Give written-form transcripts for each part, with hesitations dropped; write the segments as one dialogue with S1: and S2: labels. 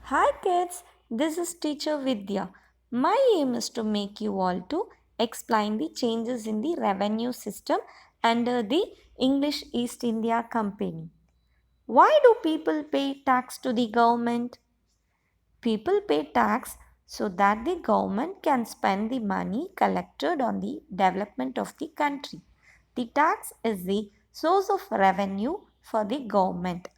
S1: Hi kids, this is teacher Vidya. My aim is to make you all to explain the changes in the revenue system under the English East India Company. Why do people pay tax to the government? People pay tax so that the government can spend the money collected on the development of the country. The tax is the source of revenue for the government.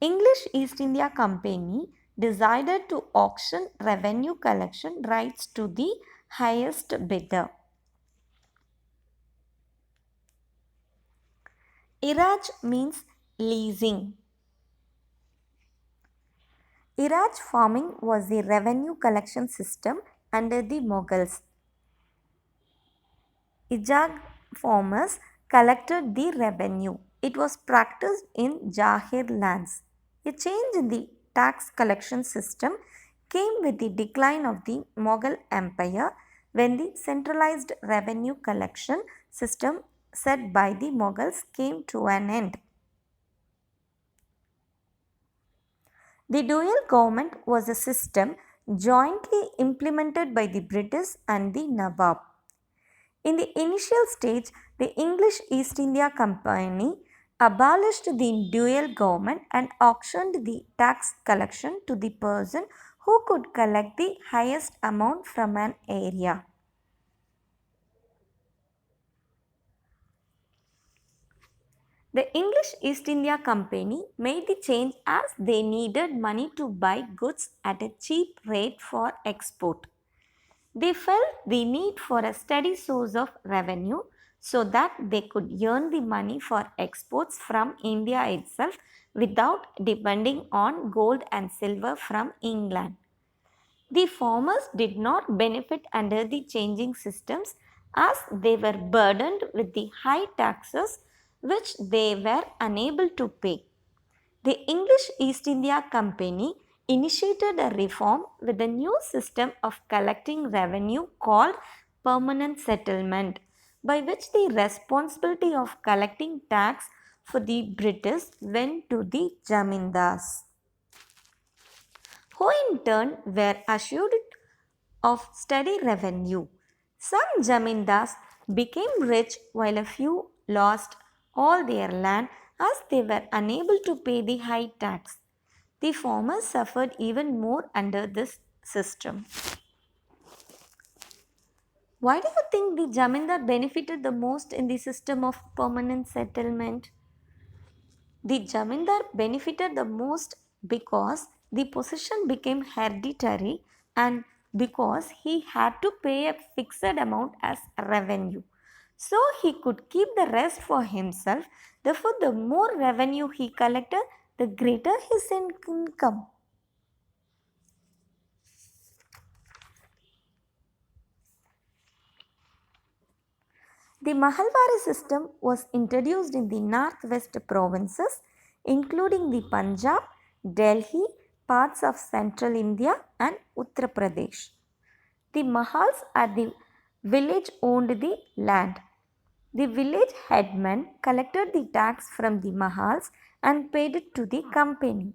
S1: English East India Company decided to auction revenue collection rights to the highest bidder. Iraj means leasing. Iraj farming was the revenue collection system under the Mughals. Ijag farmers collected the revenue. It was practiced in Jahir lands. A change in the tax collection system came with the decline of the Mughal Empire when the centralized revenue collection system set by the Mughals came to an end. The dual government was a system jointly implemented by the British and the Nawab. In the initial stage, the English East India Company abolished the dual government and auctioned the tax collection to the person who could collect the highest amount from an area. The English East India Company made the change as they needed money to buy goods at a cheap rate for export. They felt the need for a steady source of revenue so that they could earn the money for exports from India itself without depending on gold and silver from England. The farmers did not benefit under the changing systems as they were burdened with the high taxes which they were unable to pay. The English East India Company initiated a reform with a new system of collecting revenue called permanent settlement, by which the responsibility of collecting tax for the British went to the Jamindars, who in turn were assured of steady revenue. Some Jamindars became rich while a few lost all their land as they were unable to pay the high tax. The farmers suffered even more under this system. Why do you think the Jamindar benefited the most in the system of permanent settlement? The Jamindar benefited the most because the possession became hereditary and because he had to pay a fixed amount as revenue. So he could keep the rest for himself. Therefore, the more revenue he collected, the greater his income. The Mahalwari system was introduced in the northwest provinces, including the Punjab, Delhi, parts of central India, and Uttar Pradesh. The Mahals at the village owned the land. The village headman collected the tax from the Mahals and paid it to the company.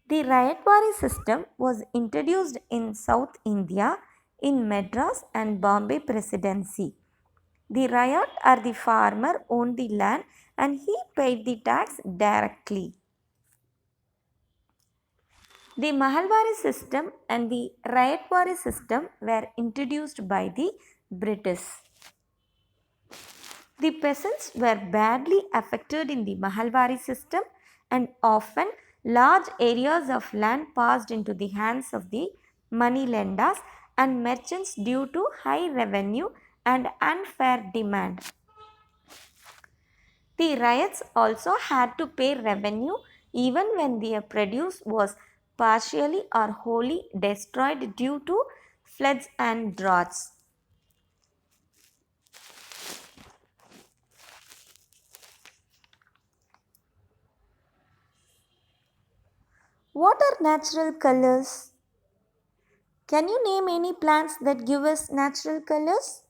S1: The Rayatwari system was introduced in South India in Madras and Bombay Presidency. The Rayat or the farmer owned the land and he paid the tax directly. The Mahalwari system and the Rayatwari system were introduced by the British. The peasants were badly affected in the Mahalwari system and often large areas of land passed into the hands of the moneylenders and merchants due to high revenue and unfair demand. The riots also had to pay revenue even when their produce was partially or wholly destroyed due to floods and droughts. What are natural colors? Can you name any plants that give us natural colors?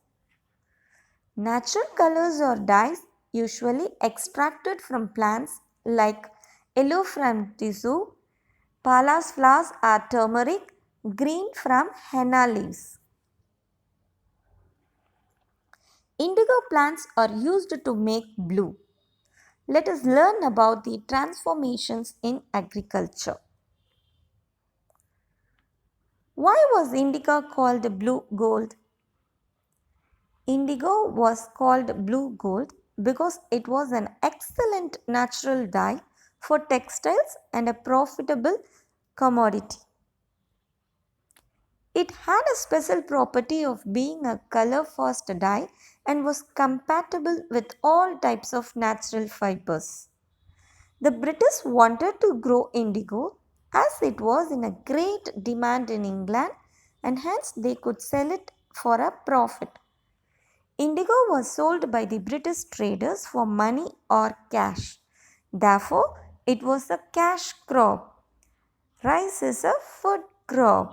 S1: Natural colors are dyes usually extracted from plants like yellow from tissue, Palas flowers are turmeric, green from henna leaves. Indigo plants are used to make blue. Let us learn about the transformations in agriculture. Why was indigo called blue gold? Indigo was called blue gold because it was an excellent natural dye for textiles and a profitable commodity. It had a special property of being a color fast dye and was compatible with all types of natural fibers. The British wanted to grow indigo as it was in a great demand in England and hence they could sell it for a profit. Indigo was sold by the British traders for money or cash. Therefore, it was a cash crop. Rice is a food crop.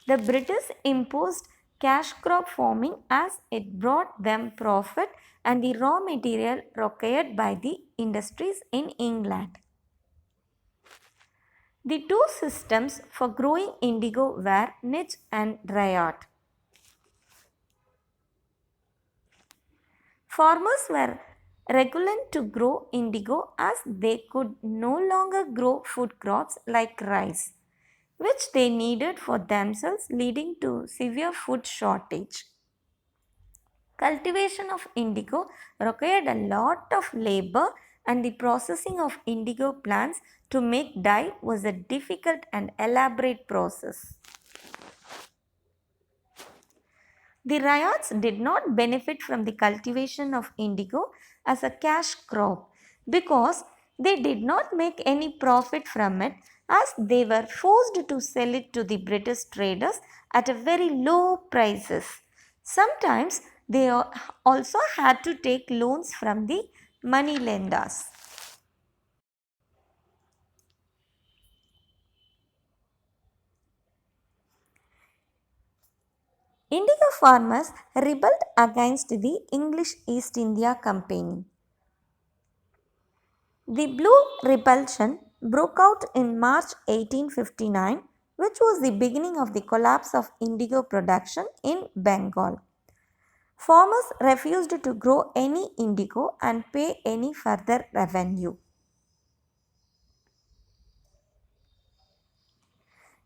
S1: The British imposed cash crop farming as it brought them profit and the raw material required by the industries in England. The two systems for growing indigo were niche and ryot. Farmers were reluctant to grow indigo as they could no longer grow food crops like rice, which they needed for themselves, leading to severe food shortage. Cultivation of indigo required a lot of labor and the processing of indigo plants to make dye was a difficult and elaborate process. The ryots did not benefit from the cultivation of indigo as a cash crop because they did not make any profit from it as they were forced to sell it to the British traders at a very low prices. Sometimes they also had to take loans from the money lenders. Indigo farmers rebelled against the English East India Company. The Blue Rebellion broke out in March 1859, which was the beginning of the collapse of indigo production in Bengal. Farmers refused to grow any indigo and pay any further revenue.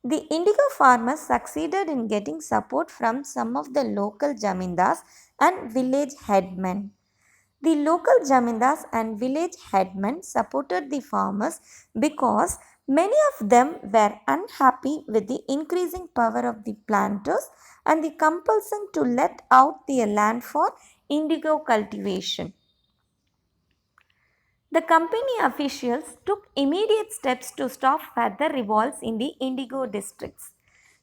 S1: The indigo farmers succeeded in getting support from some of the local jamindars and village headmen. The local jamindars and village headmen supported the farmers because many of them were unhappy with the increasing power of the planters and the compulsion to let out their land for indigo cultivation. The company officials took immediate steps to stop further revolts in the indigo districts.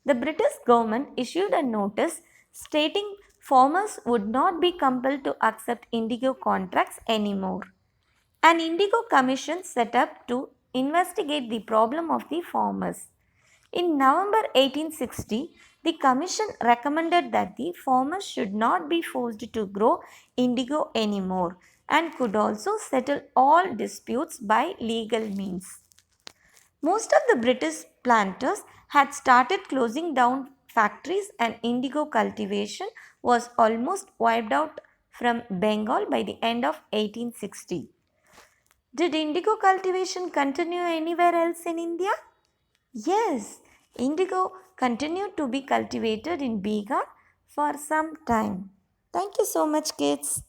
S1: The British government issued a notice stating farmers would not be compelled to accept indigo contracts anymore. An indigo commission set up to investigate the problem of the farmers. In November 1860, the commission recommended that the farmers should not be forced to grow indigo anymore and could also settle all disputes by legal means. Most of the British planters had started closing down factories and indigo cultivation was almost wiped out from Bengal by the end of 1860. Did indigo cultivation continue anywhere else in India? Yes, indigo continued to be cultivated in Bihar for some time. Thank you so much, kids.